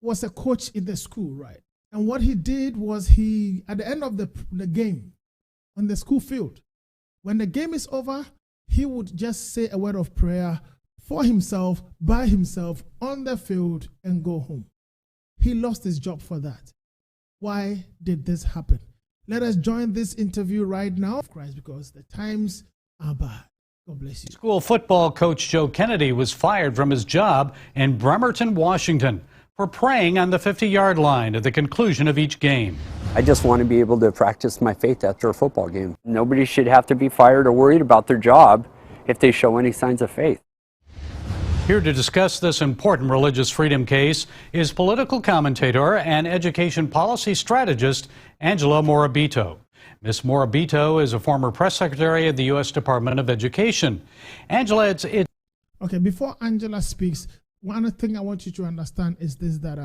was a coach in the school, right? And what he did was he, at the end of the game on the school field, when the game is over, he would just say a word of prayer for himself, by himself, on the field, and go home. He lost his job for that. Why did this happen? Let us join this interview right now, Christ, because the times are bad. God bless you. School football coach Joe Kennedy was fired from his job in Bremerton, Washington, for praying on the 50-yard line at the conclusion of each game. I just want to be able to practice my faith after a football game. Nobody should have to be fired or worried about their job if they show any signs of faith. Here to discuss this important religious freedom case is political commentator and education policy strategist Angela Morabito. Ms. Morabito is a former press secretary at the U.S. Department of Education. Angela, it's Okay, before Angela speaks, one thing I want you to understand is this, that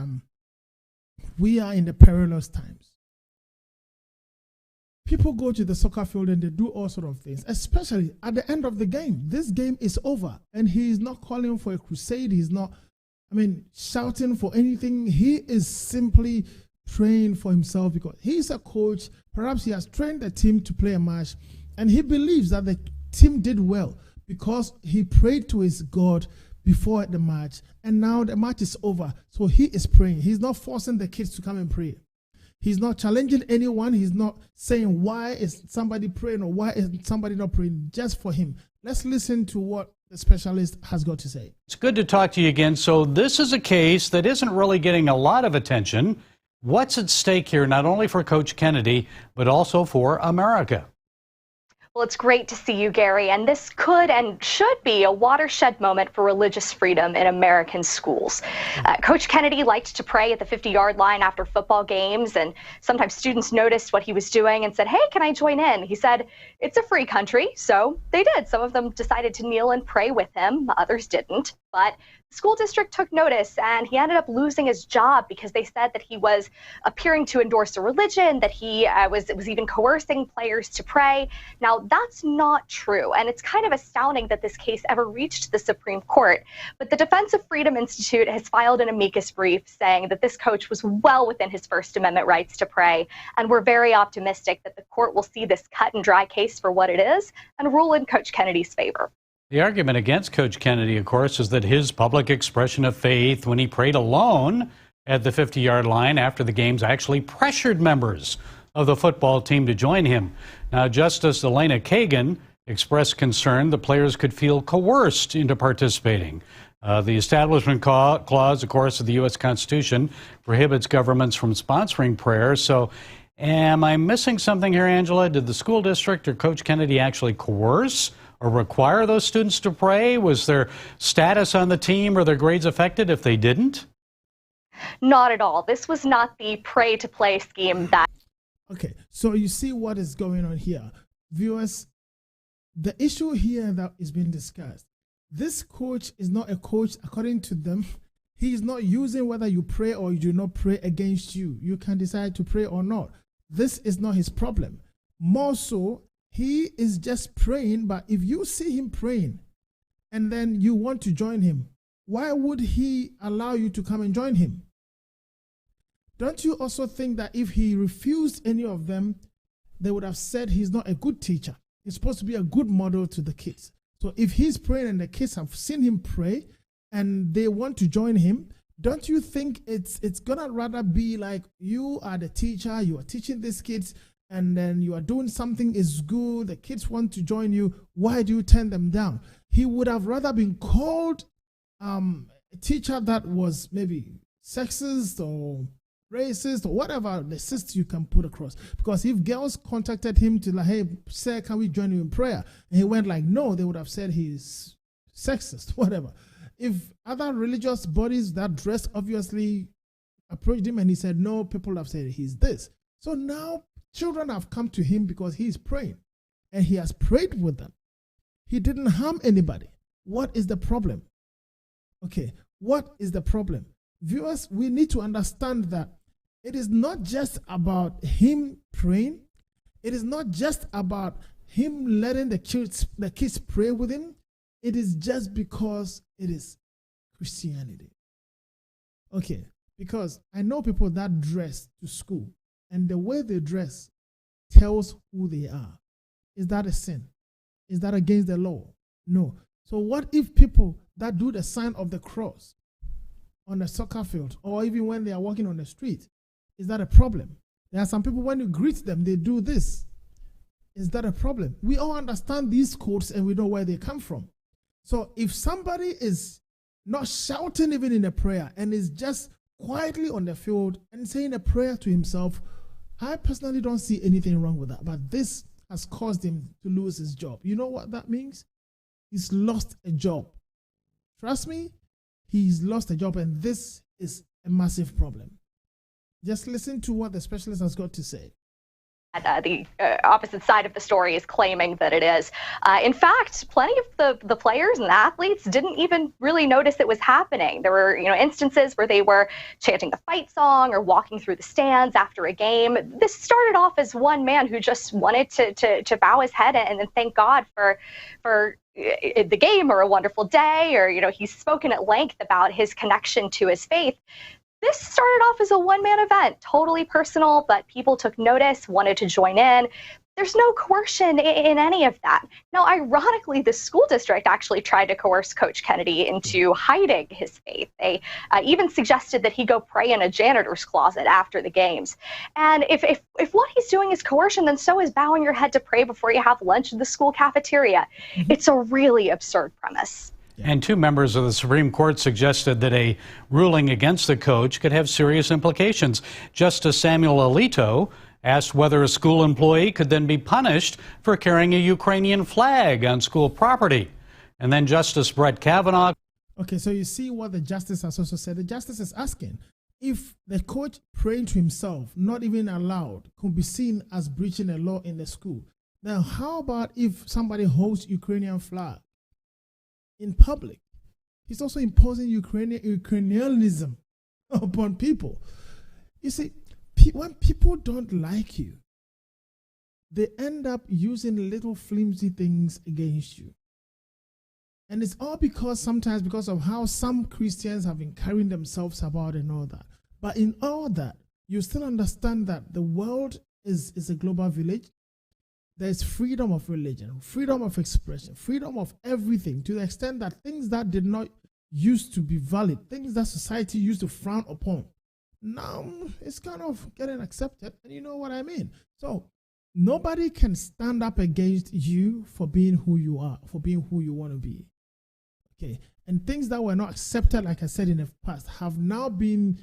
we are in the perilous times. People go to the soccer field and they do all sorts of things, especially at the end of the game. This game is over and he is not calling for a crusade. He's not, shouting for anything. He is simply praying for himself because he's a coach. Perhaps he has trained the team to play a match and he believes that the team did well because he prayed to his God before the match, and now the match is over. So he is praying. He's not forcing the kids to come and pray. He's not challenging anyone. He's not saying why is somebody praying or why is somebody not praying, just for him. Let's listen to what the specialist has got to say. It's good to talk to you again. So this is a case that isn't really getting a lot of attention. What's at stake here, not only for Coach Kennedy, but also for America? Well, it's great to see you, Gary, and this could and should be a watershed moment for religious freedom in American schools. Coach Kennedy liked to pray at the 50-yard line after football games, and sometimes students noticed what he was doing and said, "Hey, can I join in?" He said, "It's a free country," so they did. Some of them decided to kneel and pray with him, others didn't. But the school district took notice, and he ended up losing his job because they said that he was appearing to endorse a religion, that he was even coercing players to pray. Now, that's not true, and it's kind of astounding that this case ever reached the Supreme Court. But the Defense of Freedom Institute has filed an amicus brief saying that this coach was well within his First Amendment rights to pray, and we're very optimistic that the court will see this cut and dry case for what it is and rule in Coach Kennedy's favor. The argument against Coach Kennedy, of course, is that his public expression of faith when he prayed alone at the 50-yard line after the games actually pressured members of the football team to join him. Now, Justice Elena Kagan expressed concern the players could feel coerced into participating. The Establishment Clause, of course, of the U.S. Constitution prohibits governments from sponsoring prayer. So am I missing something here, Angela? Did the school district or Coach Kennedy actually coerce or require those students to pray? Was their status on the team or their grades affected if they didn't? Not at all. This was not the pray to play scheme that... Okay, so you see what is going on here. Viewers, the issue here that is being discussed, this coach is not a coach according to them. He is not using whether you pray or you do not pray against you. You can decide to pray or not. This is not his problem. More so, he is just praying, but if you see him praying and then you want to join him, why would he allow you to come and join him? Don't you also think that if he refused any of them, they would have said he's not a good teacher? He's supposed to be a good model to the kids. So if he's praying and the kids have seen him pray and they want to join him, don't you think it's gonna rather be like you are the teacher, you are teaching these kids, and then you are doing something is good, the kids want to join you, why do you turn them down? He would have rather been called a teacher that was maybe sexist or racist or whatever the cyst you can put across. Because if girls contacted him to like, "Hey, sir, can we join you in prayer?" and he went like, no, they would have said he's sexist, whatever. If other religious bodies that dress obviously approached him and he said no, people have said he's this. So now children have come to him because he's praying and he has prayed with them. He didn't harm anybody. What is the problem? Okay, what is the problem? Viewers, we need to understand that it is not just about him praying. It is not just about him letting the kids pray with him. It is just because it is Christianity. Okay, Because I know people that dress to school, and the way they dress tells who they are. Is that a sin? Is that against the law? No. So what if people that do the sign of the cross on the soccer field, or even when they are walking on the street, is that a problem? There are some people, when you greet them, they do this. Is that a problem? We all understand these codes and we know where they come from. So if somebody is not shouting even in a prayer and is just quietly on the field and saying a prayer to himself, I personally don't see anything wrong with that. But this has caused him to lose his job. You know what that means? He's lost a job. Trust me, he's lost a job, and this is a massive problem. Just listen to what the specialist has got to say. The opposite side of the story is claiming that it is. In fact, plenty of the players and the athletes didn't even really notice it was happening. There were, instances where they were chanting the fight song or walking through the stands after a game. This started off as one man who just wanted to bow his head and then thank God for the game or a wonderful day, or he's spoken at length about his connection to his faith. This started off as a one-man event, totally personal, but people took notice, wanted to join in. There's no coercion in any of that. Now, ironically, the school district actually tried to coerce Coach Kennedy into hiding his faith. They even suggested that he go pray in a janitor's closet after the games. And if what he's doing is coercion, then so is bowing your head to pray before you have lunch in the school cafeteria. It's a really absurd premise. And two members of the Supreme Court suggested that a ruling against the coach could have serious implications. Justice Samuel Alito asked whether a school employee could then be punished for carrying a Ukrainian flag on school property. And then Justice Brett Kavanaugh. Okay, so you see what the justice has also said. The justice is asking if the coach praying to himself, not even allowed, could be seen as breaching a law in the school. Now, how about if somebody holds Ukrainian flag in public? He's also imposing Ukrainianism upon people. You see, when people don't like you, they end up using little flimsy things against you. And it's all sometimes because of how some Christians have been carrying themselves about and all that. But in all that, you still understand that the world is a global village. There's freedom of religion, freedom of expression, freedom of everything, to the extent that things that did not used to be valid, things that society used to frown upon, now it's kind of getting accepted. And you know what I mean? So nobody can stand up against you for being who you are, for being who you want to be. Okay. And things that were not accepted, like I said in the past, are now being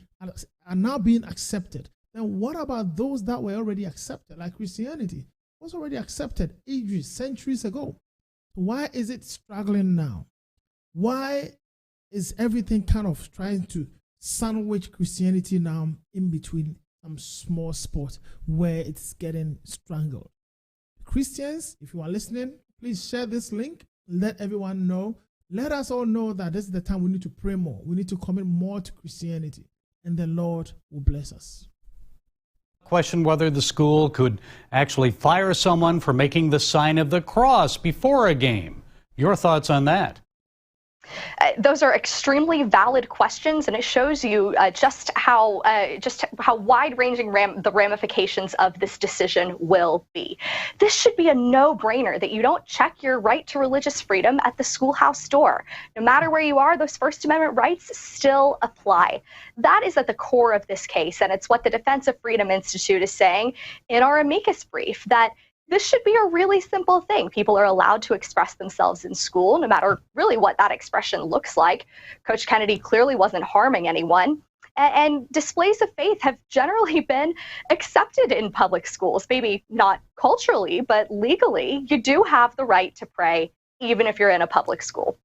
accepted. Then what about those that were already accepted, like Christianity? Was already accepted ages, centuries ago. Why is it struggling now? Why is everything kind of trying to sandwich Christianity now in between some small spot where it's getting strangled? Christians, if you are listening, please share this link. Let everyone know. Let us all know that this is the time we need to pray more. We need to commit more to Christianity, and the Lord will bless us. Question whether the school could actually fire someone for making the sign of the cross before a game. Your thoughts on that? Those are extremely valid questions, and it shows you just how wide-ranging the ramifications of this decision will be. This should be a no-brainer that you don't check your right to religious freedom at the schoolhouse door. No matter where you are, those First Amendment rights still apply. That is at the core of this case, and it's what the Defense of Freedom Institute is saying in our amicus brief, that this should be a really simple thing. People are allowed to express themselves in school, no matter really what that expression looks like. Coach Kennedy clearly wasn't harming anyone. And displays of faith have generally been accepted in public schools. Maybe not culturally, but legally, you do have the right to pray, even if you're in a public school.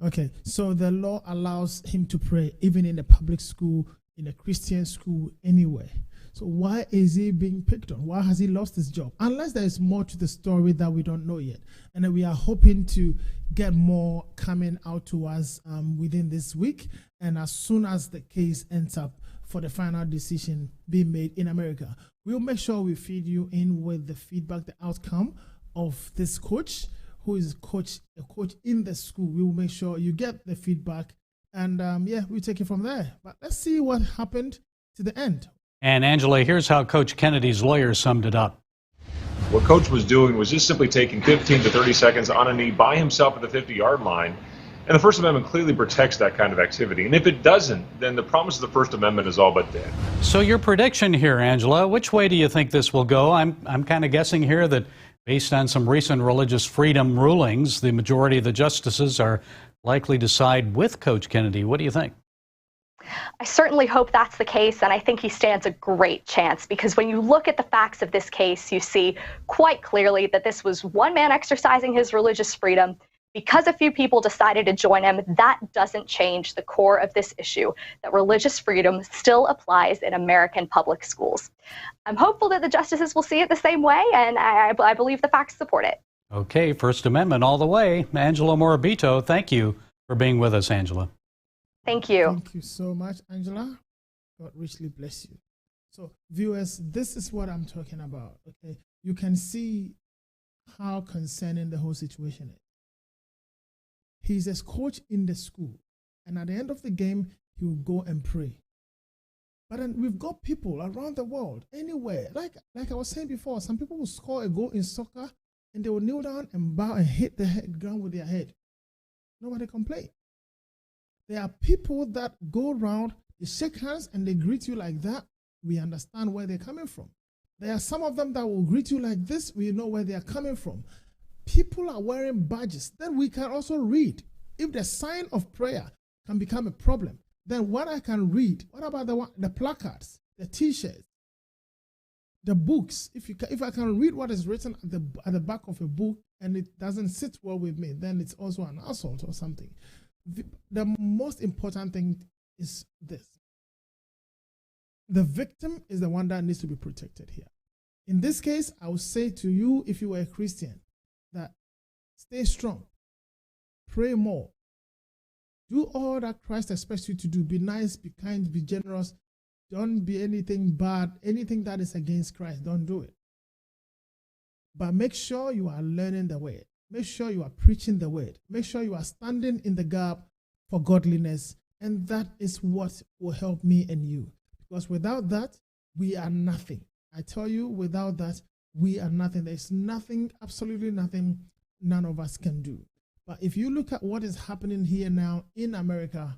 Okay, so the law allows him to pray even in a public school, in a Christian school, anywhere. So why is he being picked on? Why has he lost his job? Unless there is more to the story that we don't know yet. And we are hoping to get more coming out to us within this week. And as soon as the case ends up for the final decision being made in America, we'll make sure we feed you in with the feedback, the outcome of this coach, who is a coach in the school. We will make sure you get the feedback And yeah, we take it from there. But let's see what happened to the end. And Angela, here's how Coach Kennedy's lawyer summed it up. What Coach was doing was just simply taking 15 to 30 seconds on a knee by himself at the 50-yard line. And the First Amendment clearly protects that kind of activity. And if it doesn't, then the promise of the First Amendment is all but dead. So your prediction here, Angela, which way do you think this will go? I'm kind of guessing here that based on some recent religious freedom rulings, the majority of the justices are likely to side with Coach Kennedy. What do you think? I certainly hope that's the case, and I think he stands a great chance, because when you look at the facts of this case, you see quite clearly that this was one man exercising his religious freedom. Because a few people decided to join him, that doesn't change the core of this issue, that religious freedom still applies in American public schools. I'm hopeful that the justices will see it the same way, and I believe the facts support it. Okay, First Amendment all the way. Angela Morabito, thank you for being with us, Angela. Thank you. Thank you so much, Angela. God richly bless you. So, viewers, this is what I'm talking about. Okay, you can see how concerning the whole situation is. He's a coach in the school, and at the end of the game, he will go and pray. But then we've got people around the world, anywhere. Like I was saying before, some people will score a goal in soccer, and they will kneel down and bow and hit the ground with their head. Nobody complains. There are people that go around, they shake hands, and they greet you like that. We understand where they're coming from. There are some of them that will greet you like this. We know where they are coming from. People are wearing badges. Then we can also read. If the sign of prayer can become a problem, then what I can read, what about the placards, the t-shirts, the books? If I can read what is written at the back of a book and it doesn't sit well with me, then it's also an assault or something. The most important thing is this. The victim is the one that needs to be protected here. In this case, I would say to you, if you were a Christian, that stay strong, pray more, do all that Christ expects you to do. Be nice, be kind, be generous. Don't be anything bad, anything that is against Christ. Don't do it. But make sure you are learning the word. Make sure you are preaching the word. Make sure you are standing in the gap for godliness. And that is what will help me and you. Because without that, we are nothing. I tell you, without that, we are nothing. There's nothing, absolutely nothing none of us can do. But if you look at what is happening here now in America,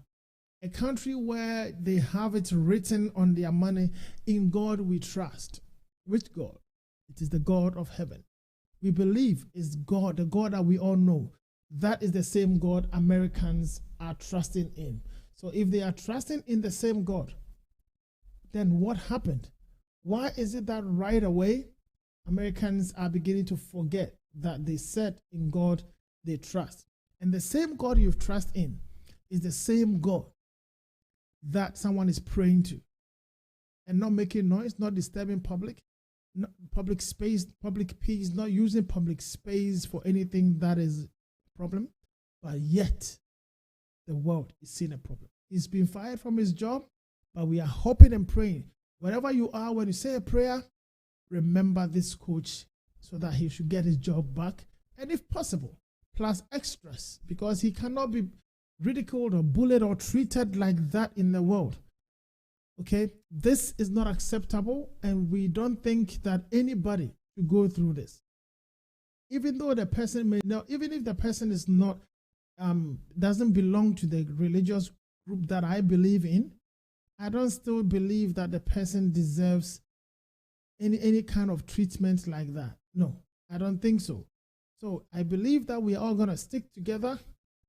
a country where they have it written on their money, in God we trust. Which God? It is the God of heaven. We believe is God, the God that we all know. That is the same God Americans are trusting in. So if they are trusting in the same God, then what happened? Why is it that right away Americans are beginning to forget that they said in God they trust? And the same God you trust in is the same God that someone is praying to, and not making noise, not disturbing public space, public peace, not using public space for anything that is a problem. But yet the world is seeing a problem. He's been fired from his job, but we are hoping and praying. Wherever you are, when you say a prayer, remember this coach so that he should get his job back, and if possible, plus extras, because he cannot be ridiculed or bullied or treated like that in the world. Okay, this is not acceptable, and we don't think that anybody should go through this. Even though the person may not, even if the person is not, doesn't belong to the religious group that I believe in, I don't still believe that the person deserves any kind of treatment like that. No, I don't think so. So I believe that we are all going to stick together,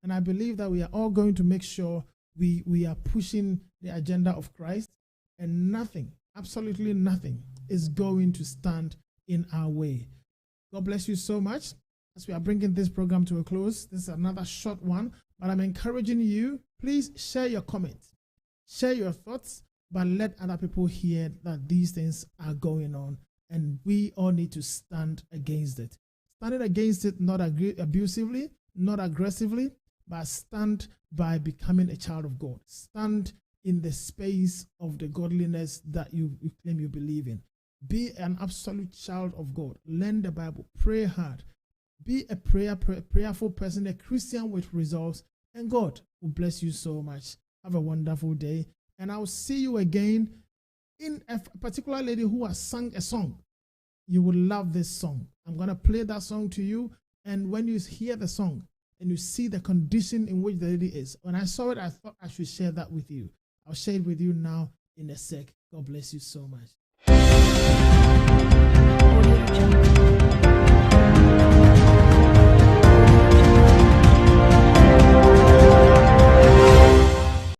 and I believe that we are all going to make sure we are pushing the agenda of Christ, and nothing, absolutely nothing, is going to stand in our way. God bless you so much. As we are bringing this program to a close, this is another short one, but I'm encouraging you, please share your comments, share your thoughts, but let other people hear that these things are going on, and we all need to stand against it. Standing against it, not abusively, not aggressively, but stand by becoming a child of God. Stand in the space of the godliness that you claim you believe in. Be an absolute child of God. Learn the Bible. Pray hard. Be a prayerful person, a Christian with results, And God will bless you so much. Have a wonderful day. And I'll see you again in a particular lady who has sung a song. You will love this song. I'm going to play that song to you. And when you hear the song and you see the condition in which the lady is, when I saw it, I thought I should share that with you. I'll share it with you now in a sec. God bless you so much.